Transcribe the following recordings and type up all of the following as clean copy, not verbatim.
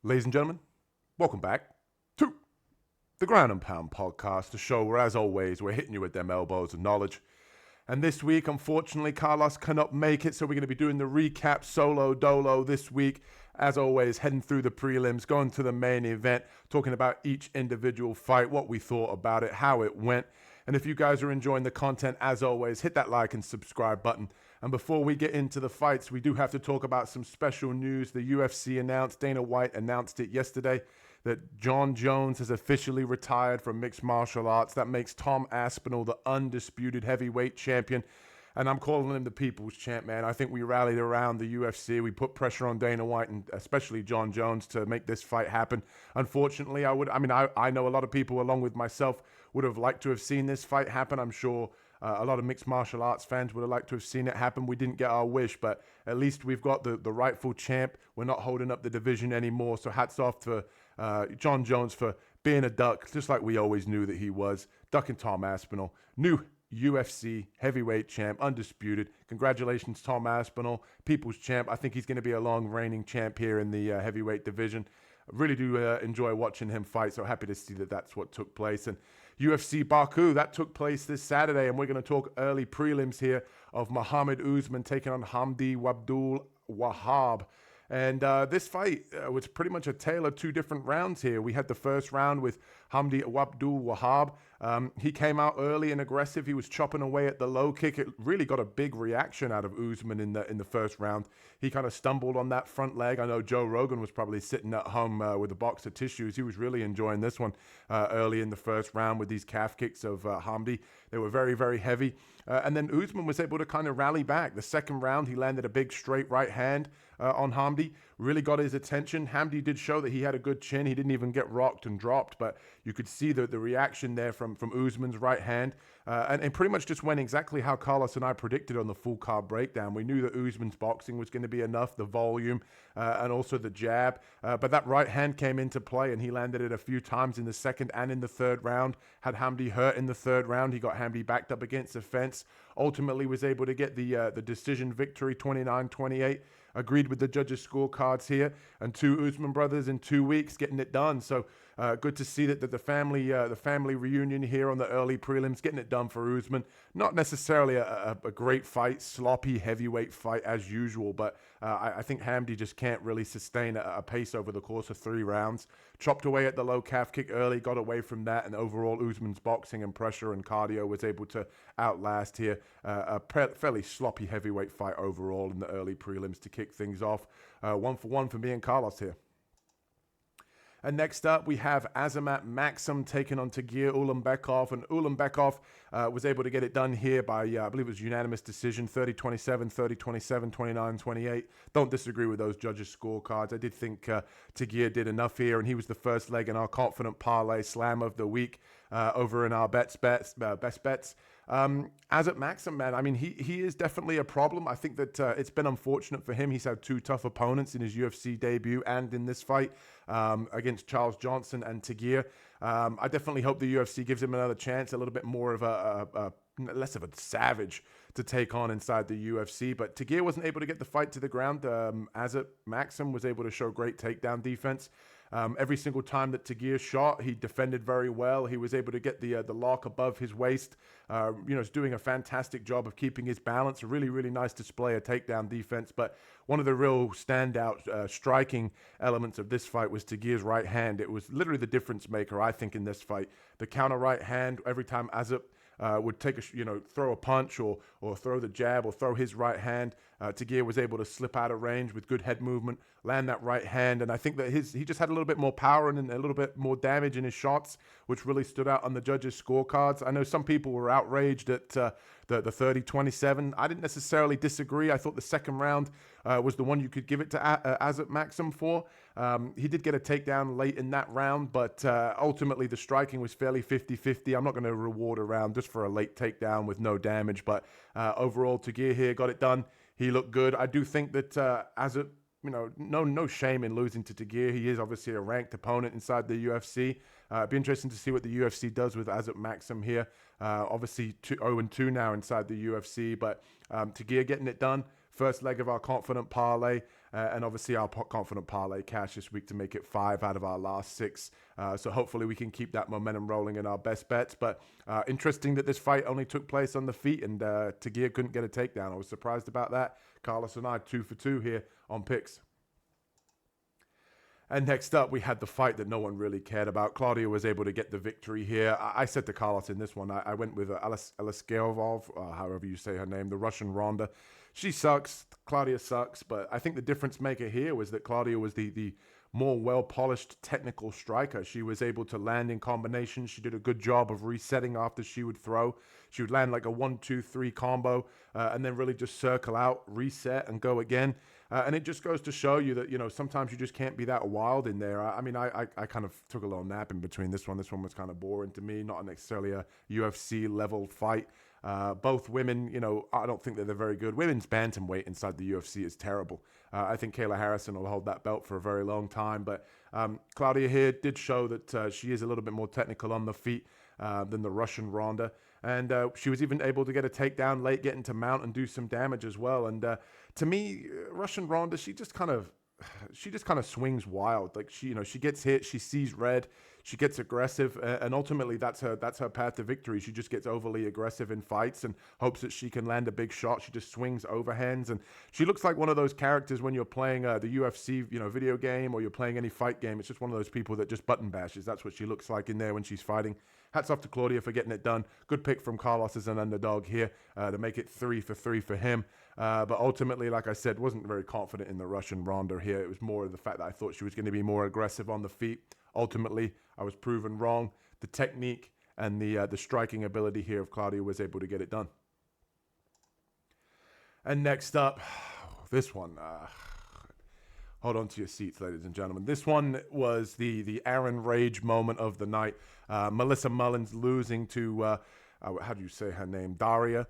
Ladies and gentlemen, welcome back to the Ground and Pound podcast, the show where, as always, we're hitting you with them elbows of knowledge. And this week, unfortunately, Carlos cannot make it, so we're going to be doing the recap solo dolo this week. As always, heading through the prelims, going to the main event, talking about each individual fight, what we thought about it, how it went. And if you guys are enjoying the content, as always, hit that like and subscribe button. And before we get into the fights, we do have to talk about some special news. The UFC announced, Dana White announced it yesterday, that Jon Jones has officially retired from mixed martial arts. That makes Tom Aspinall the undisputed heavyweight champion. And I'm calling him the people's champ, man. I think we rallied around the UFC. We put pressure on Dana White and especially Jon Jones to make this fight happen. Unfortunately, I know a lot of people, along with myself, would have liked to have seen this fight happen. I'm sure a lot of mixed martial arts fans would have liked to have seen it happen. We didn't get our wish, but at least we've got the rightful champ. We're not holding up the division anymore. So hats off to Jon Jones for being a duck, just like we always knew that he was. Ducking Tom Aspinall. New UFC heavyweight champ, undisputed. Congratulations, Tom Aspinall, people's champ. I think he's going to be a long reigning champ here in the heavyweight division. I really do enjoy watching him fight, so happy to see that that's what took place. And UFC Baku, that took place this Saturday, and we're going to talk early prelims here of Mohammed Usman taking on Hamdi Abdelwahab. And this fight was pretty much a tale of two different rounds here. We had the first round with Hamdi Abdelwahab. He came out early and aggressive. He was chopping away at the low kick. It really got a big reaction out of Usman in the first round. He kind of stumbled on that front leg. I know Joe Rogan was probably sitting at home with a box of tissues. He was really enjoying this one early in the first round with these calf kicks of Hamdi. They were very, very heavy. And then Usman was able to kind of rally back. The second round, he landed a big straight right hand on Hamdi. Really got his attention. Hamdi did show that he had a good chin. He didn't even get rocked and dropped, but you could see the reaction there from Usman's right hand. And pretty much just went exactly how Carlos and I predicted on the full card breakdown. We knew that Usman's boxing was going to be enough, the volume and also the jab. But that right hand came into play, and he landed it a few times in the second and in the third round. Had Hamdi hurt in the third round. He got Hamdi backed up against the fence. Ultimately was able to get the decision victory, 29-28. Agreed with the judges' scorecards here, and two Usman brothers in 2 weeks getting it done. So good to see that the family reunion here on the early prelims, getting it done for Usman. Not necessarily a great fight, sloppy heavyweight fight as usual, but I think Hamdi just can't really sustain a pace over the course of 3 rounds. Chopped away at the low calf kick early, got away from that, and overall Usman's boxing and pressure and cardio was able to outlast here a fairly sloppy heavyweight fight overall in the early prelims to kick things off. 1-for-1 for me and Carlos here. And next up, we have Azat Maksum taking on Tagir Ulanbekov. And Ulanbekov was able to get it done here by, I believe it was unanimous decision, 30-27, 30-27, 29-28. Don't disagree with those judges' scorecards. I did think Tagir did enough here, and he was the first leg in our confident parlay slam of the week over in our best bets. Azat Maksum, man, I mean, he is definitely a problem. I think that it's been unfortunate for him. He's had 2 tough opponents in his UFC debut and in this fight against Charles Johnson and Tagir. I definitely hope the UFC gives him another chance, a little bit more of a less of a savage to take on inside the UFC. But Tagir wasn't able to get the fight to the ground. Azat Maksum was able to show great takedown defense. Every single time that Tagir shot, he defended very well. He was able to get the lock above his waist. He's doing a fantastic job of keeping his balance. A really, really nice display of takedown defense. But one of the real standout striking elements of this fight was Tagir's right hand. It was literally the difference maker, I think, in this fight. The counter right hand, every time Azat would take throw a punch or throw the jab or throw his right hand, Tagir was able to slip out of range with good head movement, land that right hand, and I think that he just had a little bit more power and a little bit more damage in his shots, which really stood out on the judges' scorecards. I know some people were outraged at the 30-27. I didn't necessarily disagree. I thought the second round was the one you could give it to Azat Maksum for. He did get a takedown late in that round, but ultimately the striking was fairly 50-50. I'm not going to reward a round just for a late takedown with no damage, but overall Tagir here got it done. He looked good. I do think that Azat, no shame in losing to Tagir. He is obviously a ranked opponent inside the UFC. It'd be interesting to see what the UFC does with Azat Maksum here. Obviously 0-2 now inside the UFC, but Tagir getting it done. First leg of our confident parlay. And obviously our confident parlay cash this week to make it 5 out of our last 6. So hopefully we can keep that momentum rolling in our best bets. But interesting that this fight only took place on the feet and Tagir couldn't get a takedown. I was surprised about that. Carlos and I 2 for 2 here on picks. And next up, we had the fight that no one really cared about. Klaudia was able to get the victory here. I said to Carlos in this one, I went with Alekseeva, however you say her name, the Russian Ronda. She sucks. Klaudia sucks. But I think the difference maker here was that Klaudia was the more well-polished technical striker. She was able to land in combinations. She did a good job of resetting after she would throw. She would land like a 1-2-3 combo and then really just circle out, reset, and go again. And it just goes to show you that, you know, sometimes you just can't be that wild in there. I mean, I kind of took a little nap in between this one. This one was kind of boring to me, not necessarily a UFC-level fight. Both women, you know, I don't think that they're very good. Women's bantamweight inside the UFC is terrible. I think Kayla Harrison will hold that belt for a very long time. But Klaudia here did show that she is a little bit more technical on the feet than the Russian Ronda. And she was even able to get a takedown late, getting to mount and do some damage as well. And to me, Russian Ronda, she just kind of swings wild. Like she gets hit, she sees red, she gets aggressive, and ultimately that's her path to victory. She just gets overly aggressive in fights and hopes that she can land a big shot. She just swings overhands, and she looks like one of those characters when you're playing the UFC, video game, or you're playing any fight game. It's just one of those people that just button bashes. That's what she looks like in there when she's fighting. Hats off to Klaudia for getting it done. Good pick from Carlos as an underdog here to make it 3 for 3 for him. But ultimately, like I said, wasn't very confident in the Russian Ronda here. It was more of the fact that I thought she was going to be more aggressive on the feet. Ultimately, I was proven wrong. The technique and the striking ability here of Klaudia was able to get it done. And next up, this one. Hold on to your seats, ladies and gentlemen. This one was the Aaron Rage moment of the night. Melissa Mullins losing to, how do you say her name? Daria.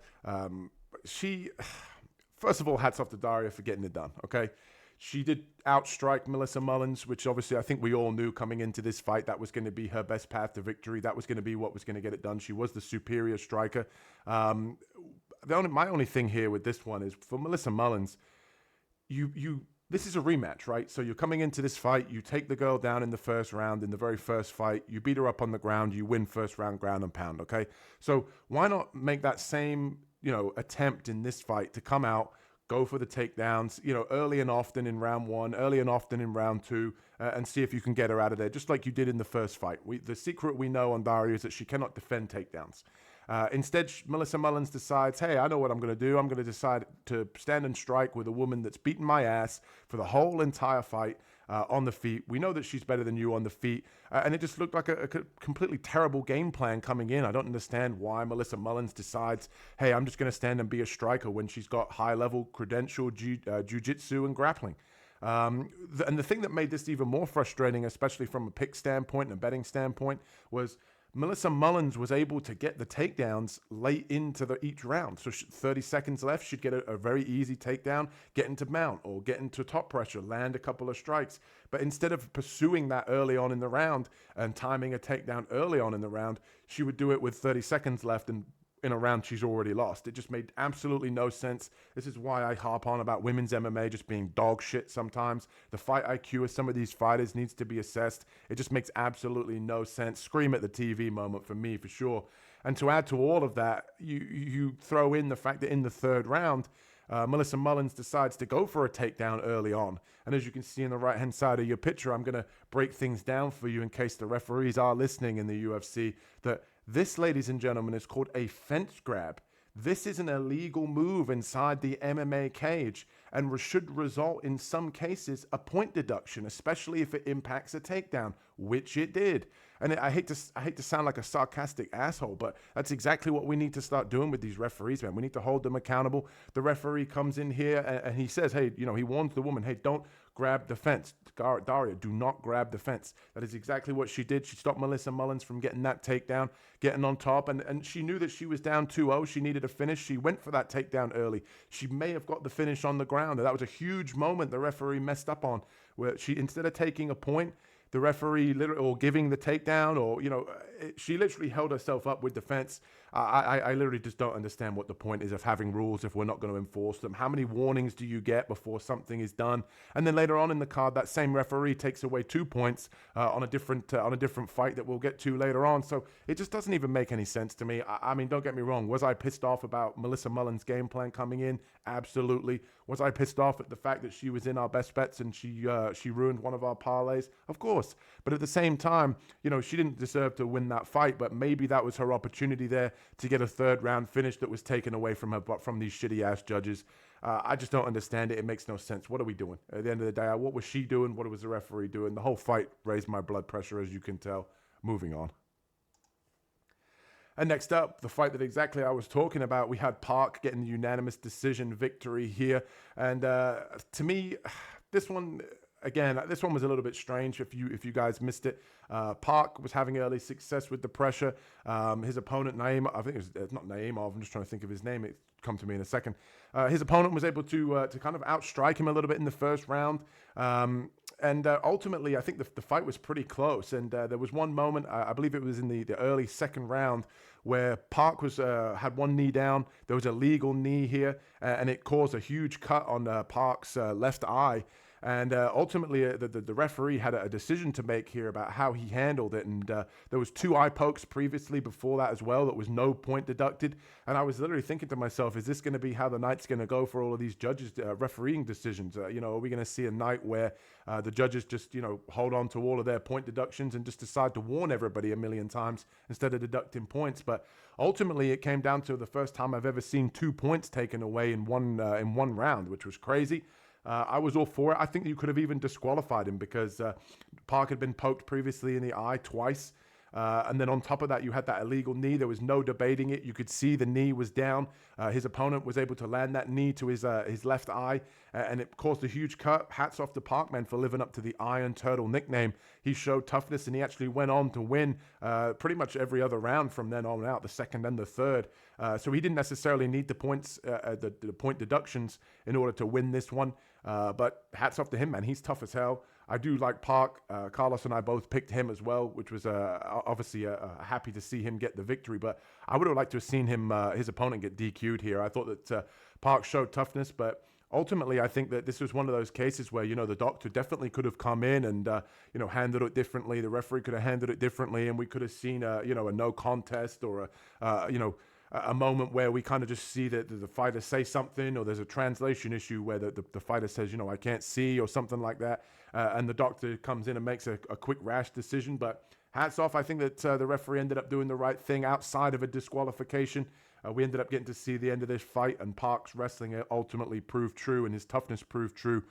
First of all, hats off to Daria for getting it done, okay? She did outstrike Melissa Mullins, which obviously I think we all knew coming into this fight that was going to be her best path to victory. That was going to be what was going to get it done. She was the superior striker. My only thing here with this one is for Melissa Mullins, this is a rematch, right? So you're coming into this fight, you take the girl down in the first round, in the very first fight, you beat her up on the ground, you win first round ground and pound, okay? So why not make that same, attempt in this fight to come out, go for the takedowns, early and often in round 1, early and often in round 2, and see if you can get her out of there, just like you did in the first fight. The secret we know on Daria is that she cannot defend takedowns. Instead, Melissa Mullins decides, hey, I know what I'm going to do. I'm going to decide to stand and strike with a woman that's beaten my ass for the whole entire fight on the feet. We know that she's better than you on the feet. And it just looked like a completely terrible game plan coming in. I don't understand why Melissa Mullins decides, hey, I'm just going to stand and be a striker when she's got high-level credential jiu-jitsu and grappling. And the thing that made this even more frustrating, especially from a pick standpoint and a betting standpoint, was Melissa Mullins was able to get the takedowns late into each round. So 30 seconds left, she'd get a very easy takedown, get into mount or get into top pressure, land a couple of strikes. But instead of pursuing that early on in the round and timing a takedown early on in the round, she would do it with 30 seconds left and in a round she's already lost. It just made absolutely no sense. This is why I harp on about women's MMA just being dog shit sometimes. The fight IQ of some of these fighters needs to be assessed. It just makes absolutely no sense. Scream at the TV moment for me, for sure. And to add to all of that, you throw in the fact that in the third round, Melissa Mullins decides to go for a takedown early on. And as you can see in the right-hand side of your picture, I'm going to break things down for you in case the referees are listening in the UFC, that this, ladies and gentlemen, is called a fence grab. This is an illegal move inside the MMA cage and should result in some cases a point deduction, especially if it impacts a takedown, which it did. And I hate to sound like a sarcastic asshole, but that's exactly what we need to start doing with these referees, man. We need to hold them accountable. The referee comes in here and he says, hey, he warns the woman, hey, don't grab the fence. Daria, do not grab the fence. That is exactly what she did. She stopped Melissa Mullins from getting that takedown, getting on top, and she knew that she was down 2-0. She needed a finish. She went for that takedown early. She may have got the finish on the ground, and that was a huge moment the referee messed up on, where she, instead of taking a point, the referee or giving the takedown, or she literally held herself up with the fence. I literally just don't understand what the point is of having rules if we're not going to enforce them. How many warnings do you get before something is done? And then later on in the card, that same referee takes away 2 points on a different fight that we'll get to later on. So it just doesn't even make any sense to me. I mean, don't get me wrong. Was I pissed off about Melissa Mullins' game plan coming in? Absolutely. Was I pissed off at the fact that she was in our best bets and she ruined one of our parlays? Of course. But at the same time, she didn't deserve to win that fight, but maybe that was her opportunity there to get a third round finish that was taken away from her, but from these shitty ass judges. I just don't understand it. It makes no sense. What are we doing? At the end of the day, what was she doing? What was the referee doing? The whole fight raised my blood pressure, as you can tell. Moving on. And next up, the fight that exactly I was talking about, we had Park getting the unanimous decision victory here. And to me, this one was a little bit strange if you guys missed it. Park was having early success with the pressure. His opponent, Naimov, I think it's not Naimov, I'm just trying to think of his name. It'll come to me in a second. His opponent was able to kind of outstrike him a little bit in the first round. And ultimately, I think the fight was pretty close. And there was one moment, I believe it was in the early second round, where Park had one knee down. There was a legal knee here, and it caused a huge cut on Park's left eye. And ultimately, the referee had a decision to make here about how he handled it. And there was 2 eye pokes previously before that as well. That was no point deducted. And I was literally thinking to myself, is this going to be how the night's going to go for all of these judges refereeing decisions? Are we going to see a night where the judges just, hold on to all of their point deductions and just decide to warn everybody a million times instead of deducting points? But ultimately, it came down to the first time I've ever seen 2 points taken away in one round, which was crazy. I was all for it. I think you could have even disqualified him because Park had been poked previously in the eye twice. And then on top of that, you had that illegal knee. There was no debating it. You could see the knee was down. His opponent was able to land that knee to his left eye, and it caused a huge cut. Hats off to Parkman for living up to the Iron Turtle nickname. He showed toughness, and he actually went on to win pretty much every other round from then on out, the second and the third. So he didn't necessarily need the points, the point deductions in order to win this one. But hats off to him, man. He's tough as hell. I do like Park. Carlos and I both picked him as well, which was obviously happy to see him get the victory. But I would have liked to have seen him, his opponent, get DQ'd here. I thought that Park showed toughness, but ultimately I think that this was one of those cases where, the doctor definitely could have come in and, handled it differently. The referee could have handled it differently, and we could have seen, a no contest or a moment where we kind of just see that the fighter say something, or there's a translation issue where the fighter says, I can't see, or something like that. And the doctor comes in and makes a quick rash decision. But hats off. I think that the referee ended up doing the right thing outside of a disqualification. We ended up getting to see the end of this fight, and Park's wrestling ultimately proved true, and his toughness proved true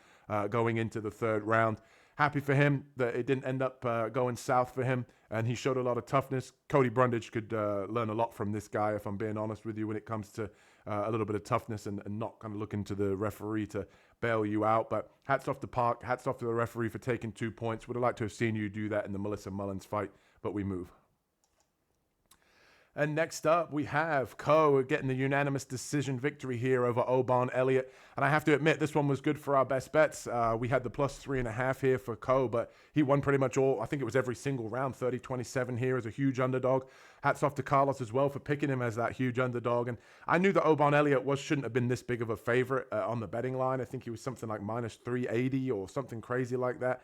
going into the third round. Happy for him that it didn't end up going south for him, and he showed a lot of toughness. Cody Brundage could learn a lot from this guy, if I'm being honest with you, when it comes to a little bit of toughness and not kind of looking to the referee to bail you out. But hats off to Park, hats off to the referee for taking 2 points. Would have liked to have seen you do that in the Melissa Mullins fight, but we move. And next up, we have Ko getting the unanimous decision victory here over Oban Elliott. And I have to admit, this one was good for our best bets. We had the plus 3.5 here for Ko, but he won pretty much all. I think it was every single round, 30-27 here as a huge underdog. Hats off to Carlos as well for picking him as that huge underdog. And I knew that Oban Elliott shouldn't have been this big of a favorite on the betting line. I think he was something like minus 380 or something crazy like that.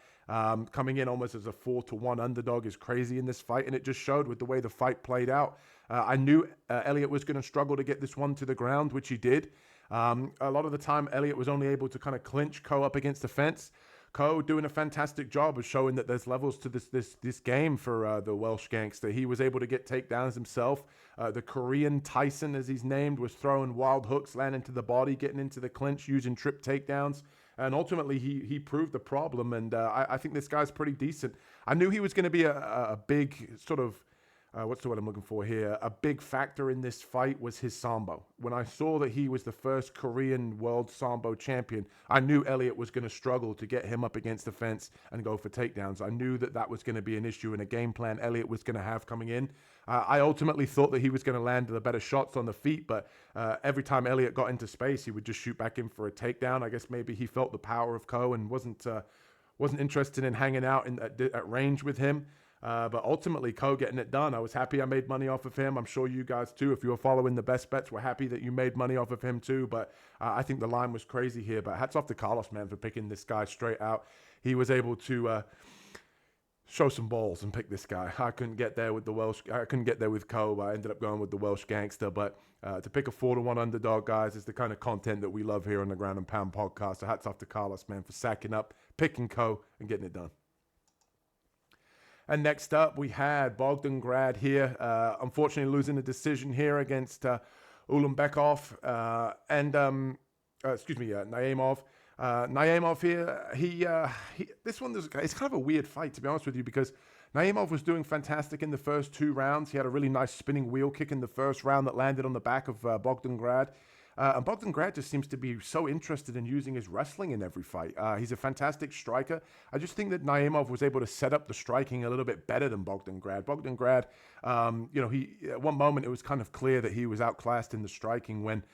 Coming in almost as a 4-1 underdog is crazy in this fight, and it just showed with the way the fight played out. I knew Elliott was going to struggle to get this one to the ground, which he did. A lot of the time, Elliott was only able to kind of clinch Ko up against the fence. Ko doing a fantastic job of showing that there's levels to this game for the Welsh gangster. He was able to get takedowns himself. The Korean Tyson, as he's named, was throwing wild hooks, landing to the body, getting into the clinch, using trip takedowns. And ultimately, he proved the problem. And I think this guy's pretty decent. I knew he was going to be a big sort of, what's the word I'm looking for here? A big factor in this fight was his Sambo. When I saw that he was the first Korean world Sambo champion, I knew Elliott was going to struggle to get him up against the fence and go for takedowns. I knew that was going to be an issue in a game plan Elliott was going to have coming in. I ultimately thought that he was going to land the better shots on the feet, but every time Elliott got into space, he would just shoot back in for a takedown. I guess maybe he felt the power of Ko and wasn't interested in hanging out at range with him. But ultimately, Ko getting it done. I was happy I made money off of him. I'm sure you guys too, if you were following the best bets, were happy that you made money off of him too. But I think the line was crazy here. But hats off to Carlos, man, for picking this guy straight out. He was able to show some balls and pick this guy. I couldn't get there with the Welsh. I couldn't get there with Ko. I ended up going with the Welsh gangster. But to pick a 4-1 underdog, guys, is the kind of content that we love here on the Ground and Pound podcast. So hats off to Carlos, man, for sacking up, picking Ko, and getting it done. And next up, we had Bogdan Grad here. Unfortunately, losing the decision here against Ulanbekov Naimov. Naimov here, this one, it's kind of a weird fight, to be honest with you, because Naimov was doing fantastic in the first 2 rounds. He had a really nice spinning wheel kick in the first round that landed on the back of Bogdan Grad. And Bogdan Grad just seems to be so interested in using his wrestling in every fight. He's a fantastic striker. I just think that Naimov was able to set up the striking a little bit better than Bogdan Grad. Bogdan Grad, he at one moment it was kind of clear that he was outclassed in the striking when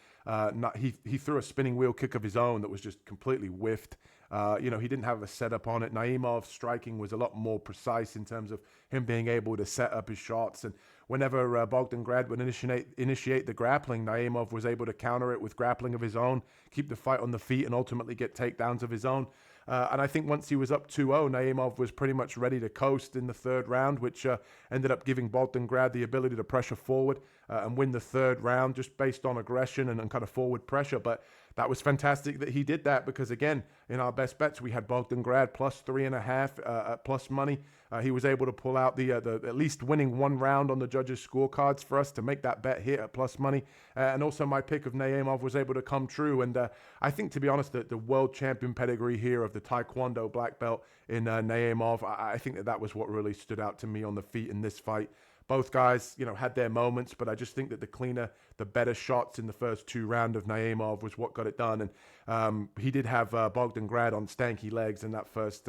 he threw a spinning wheel kick of his own that was just completely whiffed. He didn't have a setup on it. Naimov's striking was a lot more precise in terms of him being able to set up his shots. And whenever Bogdan Grad would initiate the grappling, Naimov was able to counter it with grappling of his own, keep the fight on the feet, and ultimately get takedowns of his own. And I think once he was up 2-0, Naimov was pretty much ready to coast in the 3rd round, which ended up giving Bogdan Grad the ability to pressure forward and win the 3rd round just based on aggression and kind of forward pressure. But that was fantastic that he did that because, again, in our best bets, we had Bogdan Grad plus 3.5 at plus money. He was able to pull out the at least winning 1 round on the judges' scorecards for us to make that bet hit at plus money. And also my pick of Naimov was able to come true. And I think, to be honest, the world champion pedigree here of the Taekwondo black belt in Naimov, I think that was what really stood out to me on the feet in this fight. Both guys, had their moments, but I just think that the cleaner, the better shots in the first 2 rounds of Naimov was what got it done. And he did have Bogdan Grad on stanky legs in that first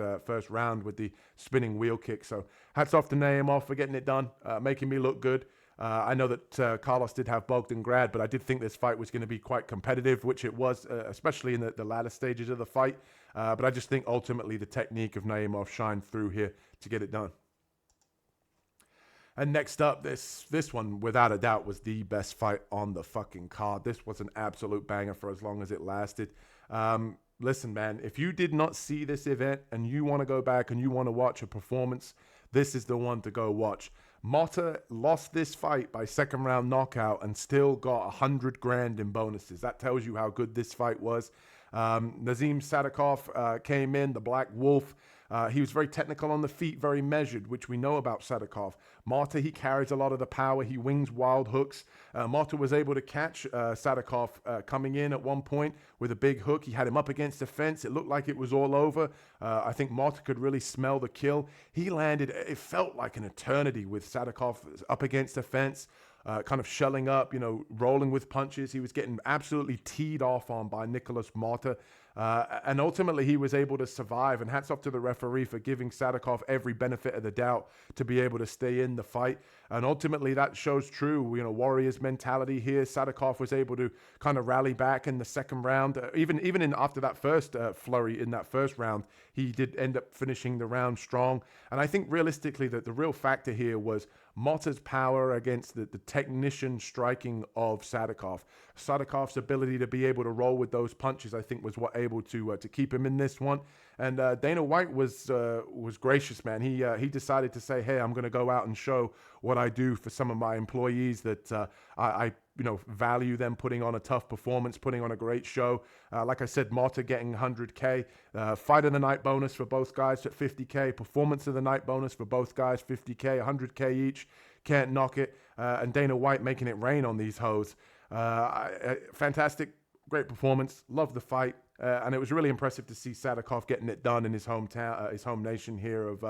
round with the spinning wheel kick. So hats off to Naimov for getting it done, making me look good. I know that Carlos did have Bogdan Grad, but I did think this fight was going to be quite competitive, which it was, especially in the latter stages of the fight. But I just think ultimately the technique of Naimov shined through here to get it done. And next up, this one, without a doubt, was the best fight on the fucking card. This was an absolute banger for as long as it lasted. Listen, man, if you did not see this event and you want to go back and you want to watch a performance, this is the one to go watch. Motta lost this fight by 2nd round knockout and still got 100 grand in bonuses. That tells you how good this fight was. Nazim Sadykhov came in, the Black Wolf. He was very technical on the feet, very measured, which we know about Sadykhov. Motta, he carries a lot of the power. He wings wild hooks. Motta was able to catch Sadykhov coming in at one point with a big hook. He had him up against the fence. It looked like it was all over. I think Motta could really smell the kill. He landed, it felt like an eternity with Sadykhov up against the fence. Kind of shelling up, rolling with punches. He was getting absolutely teed off on by Nikolas Motta. And ultimately, he was able to survive. And hats off to the referee for giving Sadykhov every benefit of the doubt to be able to stay in the fight. And ultimately, that shows true, Warriors mentality here. Sadykhov was able to kind of rally back in the 2nd round. Even after that first flurry in that 1st round, he did end up finishing the round strong. And I think realistically that the real factor here was Motta's power against the technician striking of Sadykhov. Sadykhov's ability to be able to roll with those punches, I think, was what able to keep him in this one. And Dana White was gracious, man. He decided to say, hey, I'm going to go out and show what I do for some of my employees, that I value them putting on a tough performance, putting on a great show. Like I said, Motta getting 100K. Fight of the night bonus for both guys at 50K. Performance of the night bonus for both guys, 50K, 100K each. Can't knock it. And Dana White making it rain on these hoes. Fantastic, great performance. Love the fight. And it was really impressive to see Sadykhov getting it done in his hometown, his home nation here of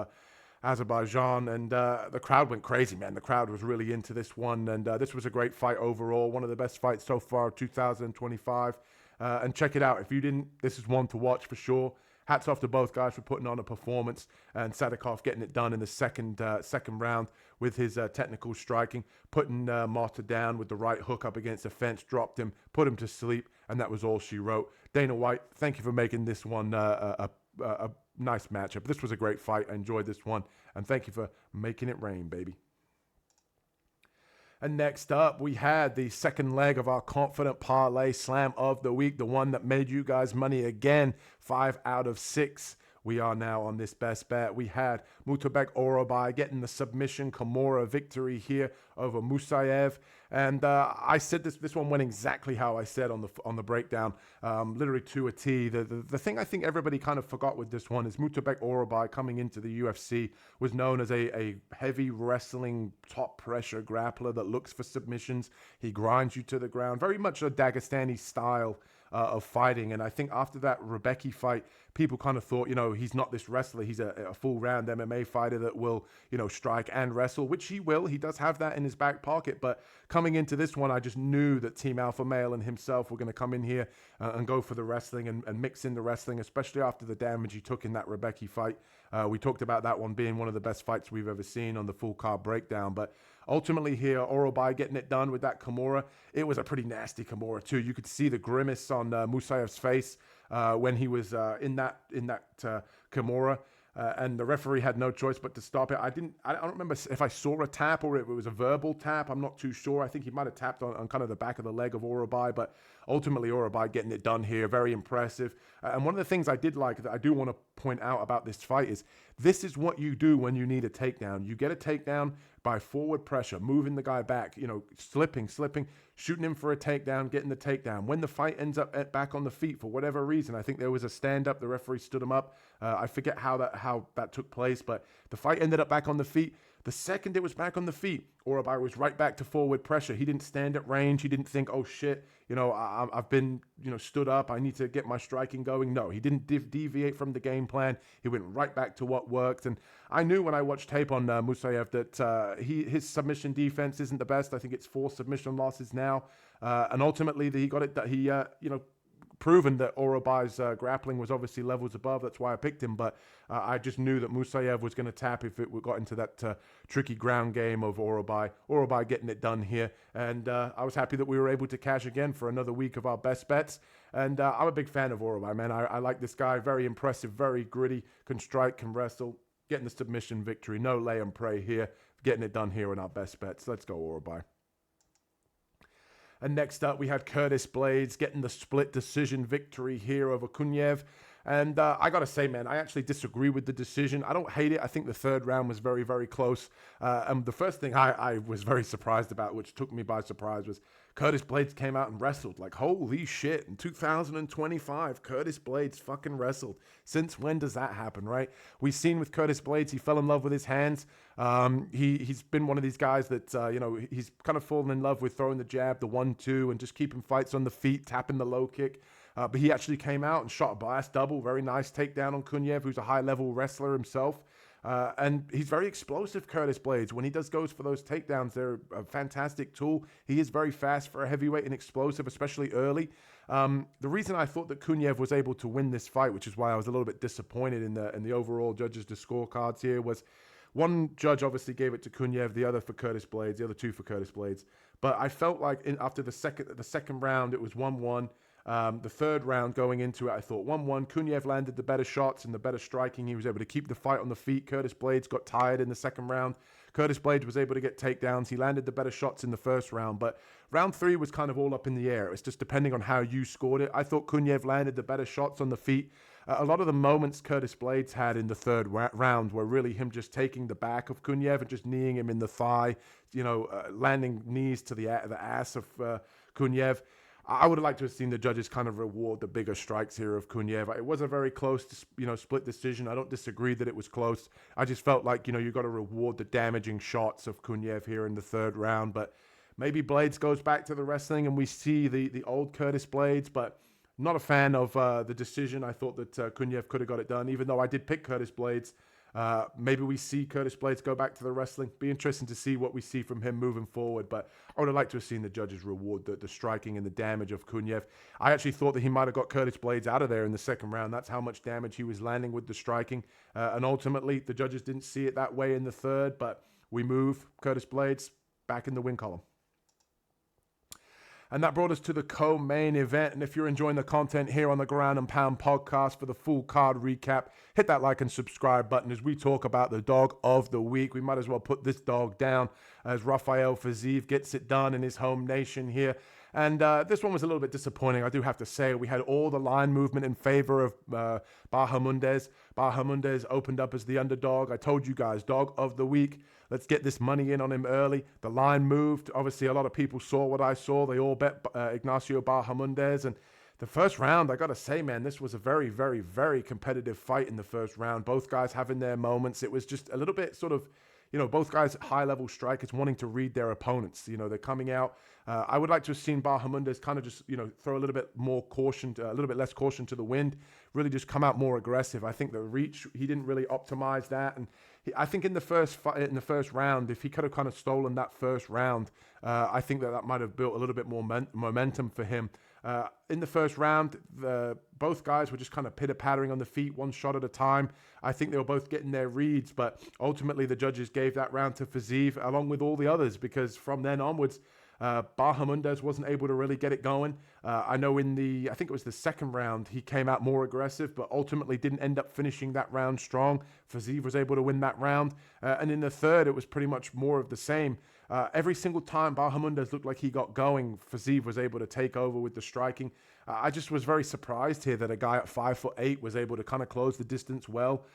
Azerbaijan. And the crowd went crazy, man. The crowd was really into this one. And this was a great fight overall. One of the best fights so far of 2025. And check it out. If you didn't, this is one to watch for sure. Hats off to both guys for putting on a performance, and Sadykhov getting it done in the second round with his technical striking, putting Motta down with the right hook up against the fence, dropped him, put him to sleep, and that was all she wrote. Dana White, thank you for making this one a nice matchup. This was a great fight. I enjoyed this one. And thank you for making it rain, baby. And next up, we had the second leg of our confident parlay slam of the week, the one that made you guys money again, 5 out of 6. We are now on this best bet. We had Orolbai getting the submission Kimura victory here over Musayev. And I said this one went exactly how I said on the breakdown, literally to a T. The thing I think everybody kind of forgot with this one is Orolbai coming into the UFC was known as a heavy wrestling top pressure grappler that looks for submissions. He grinds you to the ground, very much a Dagestani style of fighting. And I think after that Rebecki fight, people kind of thought, he's not this wrestler. He's a full round MMA fighter that will, strike and wrestle, which he will. He does have that in his back pocket. But coming into this one, I just knew that Team Alpha Male and himself were going to come in here and go for the wrestling and mix in the wrestling, especially after the damage he took in that Rebecki fight. We talked about that one being one of the best fights we've ever seen on the full card breakdown. But ultimately here, Orolbai getting it done with that Kimura. It was a pretty nasty Kimura too. You could see the grimace on Musayev's face when he was in that Kimura. And the referee had no choice but to stop it. I don't remember if I saw a tap or if it was a verbal tap. I'm not too sure. I think he might have tapped on kind of the back of the leg of Orolbai, but ultimately Orolbai getting it done here. Very impressive. And one of the things I did like that I do want to point out about this fight is this is what you do when you need a takedown. You get a takedown by forward pressure, moving the guy back, slipping, shooting him for a takedown, getting the takedown. When the fight ends up back on the feet for whatever reason, I think there was a stand-up, the referee stood him up. I forget how that took place, but the fight ended up back on the feet. The second it was back on the feet, Orolbai was right back to forward pressure. He didn't stand at range. He didn't think, oh shit, I've been, stood up. I need to get my striking going. No, he didn't deviate from the game plan. He went right back to what worked. And I knew when I watched tape on Musayev that his submission defense isn't the best. I think it's 4 submission losses now. And ultimately he got it, proven that Orolbai's grappling was obviously levels above. That's why I picked him. But I just knew that Musayev was going to tap if it got into that tricky ground game of Orolbai. Orolbai getting it done here. And I was happy that we were able to cash again for another week of our best bets. And I'm a big fan of Orolbai, man. I like this guy. Very impressive, very gritty, can strike, can wrestle. Getting the submission victory. No lay and pray here. Getting it done here in our best bets. Let's go, Orolbai. And next up, we had Curtis Blaydes getting the split decision victory here over Kuniev. And I got to say, man, I actually disagree with the decision. I don't hate it. I think the third round was very, very close. And the first thing I was very surprised about, which took me by surprise, was Curtis Blaydes came out and wrestled. Like, holy shit, in 2025, Curtis Blaydes fucking wrestled. Since when does that happen, right? We've seen with Curtis Blaydes, he fell in love with his hands. He's been one of these guys that, he's kind of fallen in love with throwing the jab, the 1-2, and just keeping fights on the feet, tapping the low kick. But he actually came out and shot a blast double. Very nice takedown on Kuniev, who's a high-level wrestler himself. And he's very explosive, Curtis Blaydes. When he goes for those takedowns, they're a fantastic tool. He is very fast for a heavyweight and explosive, especially early. The reason I thought that Kuniev was able to win this fight, which is why I was a little bit disappointed in the overall judges' scorecards here, was one judge obviously gave it to Kuniev, the other for Curtis Blaydes, the other 2 for Curtis Blaydes. But I felt like after the second round, it was 1-1. The third round going into it, I thought 1-1. Kuniev landed the better shots and the better striking. He was able to keep the fight on the feet. Curtis Blaydes got tired in the second round. Curtis Blaydes was able to get takedowns. He landed the better shots in the first round. But round 3 was kind of all up in the air. It's just depending on how you scored it. I thought Kuniev landed the better shots on the feet. A lot of the moments Curtis Blaydes had in the third round were really him just taking the back of Kuniev and just kneeing him in the thigh, landing knees to the ass of Kuniev. I would have liked to have seen the judges kind of reward the bigger strikes here of Kuniev. It was a very close, split decision. I don't disagree that it was close. I just felt like, you got to reward the damaging shots of Kuniev here in the third round. But maybe Blaydes goes back to the wrestling and we see the old Curtis Blaydes. But not a fan of the decision. I thought that Kuniev could have got it done, even though I did pick Curtis Blaydes. Maybe we see Curtis Blaydes go back to the wrestling. Be interesting to see what we see from him moving forward. But I would have liked to have seen the judges reward the striking and the damage of Kuniev. I actually thought that he might have got Curtis Blaydes out of there in the second round. That's how much damage he was landing with the striking. And ultimately, the judges didn't see it that way in the third. But we move Curtis Blaydes back in the win column. And that brought us to the co-main event. And if you're enjoying the content here on the Ground and Pound podcast for the full card recap, hit that like and subscribe button as we talk about the dog of the week. We might as well put this dog down as Rafael Fiziev gets it done in his home nation here. And this one was a little bit disappointing, I do have to say. We had all the line movement in favor of Bahamundes. Bahamundes opened up as the underdog. I told you guys, dog of the week. Let's get this money in on him early. The line moved. Obviously, a lot of people saw what I saw. They all bet Ignacio Bahamundes. And the first round, I got to say, man, this was a very, very, very competitive fight in the first round. Both guys having their moments. It was just a little bit sort of, both guys high-level strikers wanting to read their opponents. They're coming out. I would like to have seen Bahamundes kind of just, throw a little bit more caution, a little bit less caution to the wind, really just come out more aggressive. I think the reach, he didn't really optimize that. And I think in the first round, if he could have kind of stolen that first round, I think that might have built a little bit more momentum for him. In the first round, both guys were just kind of pitter-pattering on the feet, one shot at a time. I think they were both getting their reads, but ultimately the judges gave that round to Fiziev along with all the others, because from then onwards, Bahamundes wasn't able to really get it going. I know I think it was the second round, he came out more aggressive, but ultimately didn't end up finishing that round strong. Fiziev was able to win that round. And in the third, it was pretty much more of the same. Every single time Bahamundes looked like he got going, Fiziev was able to take over with the striking. I just was very surprised here that a guy at 5'8" was able to kind of close the distance well.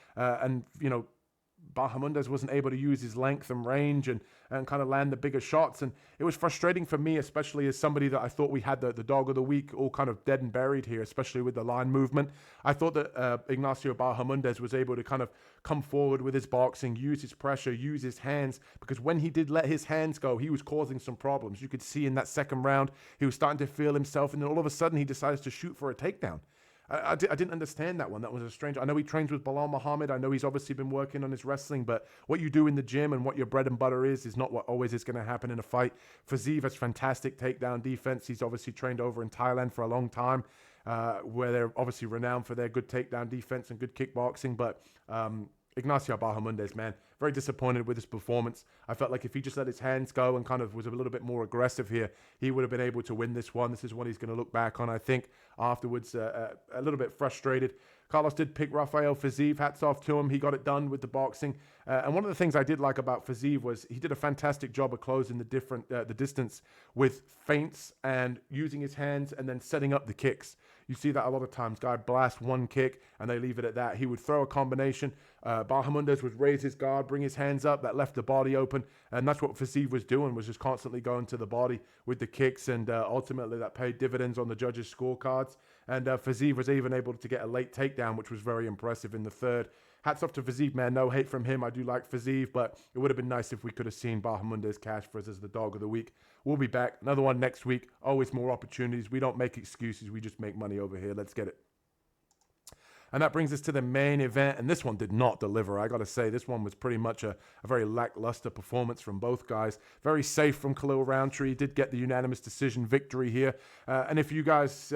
Bahamundes wasn't able to use his length and range and kind of land the bigger shots. And it was frustrating for me, especially as somebody that I thought we had the dog of the week all kind of dead and buried here, especially with the line movement. I thought that Ignacio Bahamundes was able to kind of come forward with his boxing, use his pressure, use his hands, because when he did let his hands go, he was causing some problems. You could see in that second round, he was starting to feel himself, and then all of a sudden he decides to shoot for a takedown. I didn't understand that one. That was a strange. I know he trains with Bilal Mohammed. I know he's obviously been working on his wrestling, but what you do in the gym and what your bread and butter is not what always is going to happen in a fight. Fiziev has fantastic takedown defense. He's obviously trained over in Thailand for a long time, where they're obviously renowned for their good takedown defense and good kickboxing. But Ignacio Bahamundes, man, very disappointed with his performance. I felt like if he just let his hands go and kind of was a little bit more aggressive here, he would have been able to win this one. This is one he's going to look back on, I think, afterwards, a little bit frustrated. Carlos did pick Rafael Fiziev. Hats off to him. He got it done with the boxing. And one of the things I did like about Fiziev was he did a fantastic job of closing the distance with feints and using his hands and then setting up the kicks. You see that a lot of times. Guy blasts one kick and they leave it at that. He would throw a combination. Bahamundes would raise his guard, bring his hands up. That left the body open. And that's what Fiziev was doing, was just constantly going to the body with the kicks. And ultimately that paid dividends on the judges' scorecards. And Fiziev was even able to get a late takedown, which was very impressive in the third. Hats off to Fiziev, man. No hate from him. I do like Fiziev, but it would have been nice if we could have seen Bahamundes cash for us as the dog of the week. We'll be back. Another one next week. Always more opportunities. We don't make excuses. We just make money over here. Let's get it. And that brings us to the main event. And this one did not deliver. I got to say, this one was pretty much a very lackluster performance from both guys. Very safe from Khalil Roundtree. He did get the unanimous decision victory here. And if you guys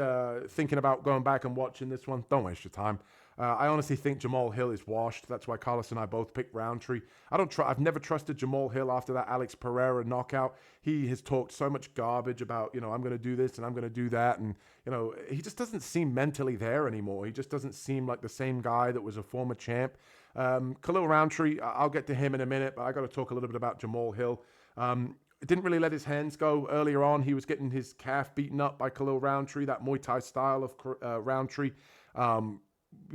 thinking about going back and watching this one, don't waste your time. I honestly think Jamal Hill is washed. That's why Carlos and I both picked Roundtree. I've never trusted Jamal Hill after that Alex Pereira knockout. He has talked so much garbage about, I'm going to do this and I'm going to do that. And, he just doesn't seem mentally there anymore. He just doesn't seem like the same guy that was a former champ. Khalil Roundtree, I'll get to him in a minute, but I got to talk a little bit about Jamal Hill. Didn't really let his hands go earlier on. He was getting his calf beaten up by Khalil Roundtree, that Muay Thai style of Roundtree.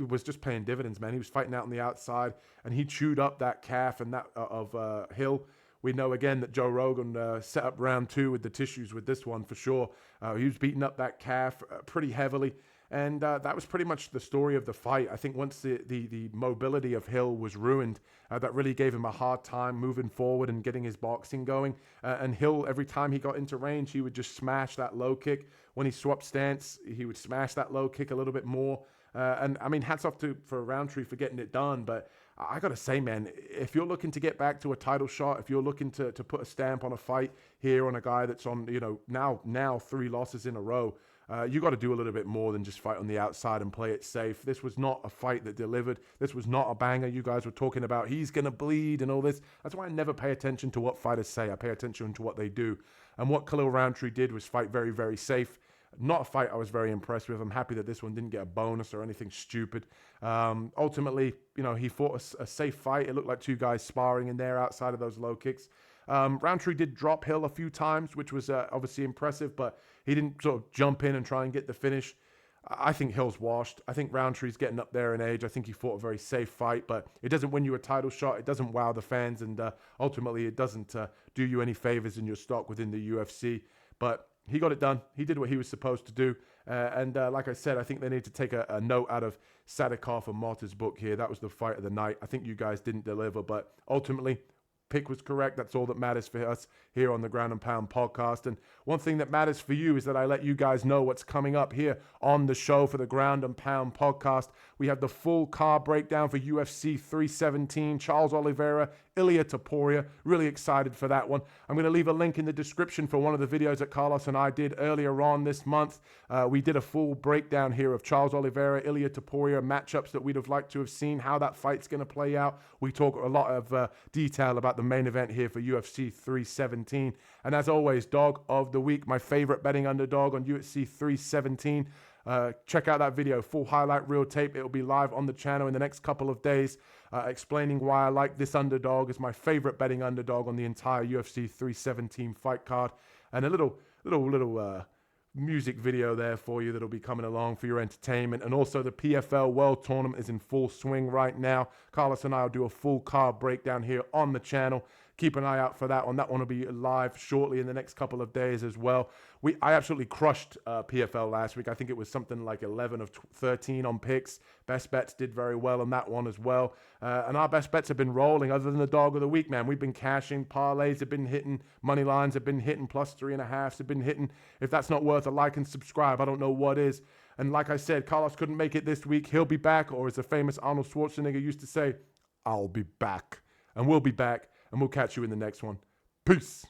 Was just paying dividends, man. He was fighting out on the outside, and he chewed up that calf and that of Hill. We know again that Joe Rogan set up round two with the tissues with this one for sure. He was beating up that calf pretty heavily, and that was pretty much the story of the fight. I think once the mobility of Hill was ruined, that really gave him a hard time moving forward and getting his boxing going. And Hill, every time he got into range, he would just smash that low kick. When he swapped stance, he would smash that low kick a little bit more. And I mean, hats off for Roundtree for getting it done. But I got to say, man, if you're looking to get back to a title shot, if you're looking to put a stamp on a fight here on a guy that's on, now 3 losses in a row, You got to do a little bit more than just fight on the outside and play it safe. This was not a fight that delivered. This was not a banger. You guys were talking about he's going to bleed and all this. That's why I never pay attention to what fighters say. I pay attention to what they do. And what Khalil Rountree did was fight very, very safe. Not a fight I was very impressed with. I'm happy that this one didn't get a bonus or anything stupid. Ultimately, you know, he fought a safe fight. It looked like two guys sparring in there outside of those low kicks. Rountree did drop Hill a few times, which was obviously impressive, but he didn't sort of jump in and try and get the finish. I think Hill's washed. I think Rountree's getting up there in age. I think he fought a very safe fight, but it doesn't win you a title shot. It doesn't wow the fans, and ultimately it doesn't do you any favors in your stock within the UFC. But he got it done. He did what he was supposed to do. And like I said, I think they need to take a note out of Sadykhov and Motta's book here. That was the fight of the night. I think you guys didn't deliver, but ultimately, pick was correct. That's all that matters for us here on the Ground and Pound podcast. And one thing that matters for you is that I let you guys know what's coming up here on the show for the Ground and Pound podcast. We have the full card breakdown for UFC 317, Charles Oliveira, Ilia Topuria. Really excited for that one. I'm going to leave a link in the description for one of the videos that Carlos and I did earlier on this month. We did a full breakdown here of Charles Oliveira, Ilia Topuria, matchups that we'd have liked to have seen, how that fight's going to play out. We talk a lot of detail about the main event here for UFC 317. And as always, dog of the week, my favorite betting underdog on UFC 317. Check out that video, full highlight reel tape. It will be live on the channel in the next couple of days, explaining why I like this underdog as my favorite betting underdog on the entire UFC 317 fight card. And a little music video there for you that'll be coming along for your entertainment. And also the PFL World Tournament is in full swing right now. Carlos and I will do a full card breakdown here on the channel. Keep an eye out for that one. That one will be live shortly in the next couple of days as well. I absolutely crushed PFL last week. I think it was something like 11 of 13 on picks. Best bets did very well on that one as well. And our best bets have been rolling other than the dog of the week, man. We've been cashing. Parlays have been hitting. Money lines have been hitting. Plus 3.5s have been hitting. If that's not worth a like and subscribe, I don't know what is. And like I said, Carlos couldn't make it this week. He'll be back. Or as the famous Arnold Schwarzenegger used to say, I'll be back. And we'll be back. And we'll catch you in the next one. Peace.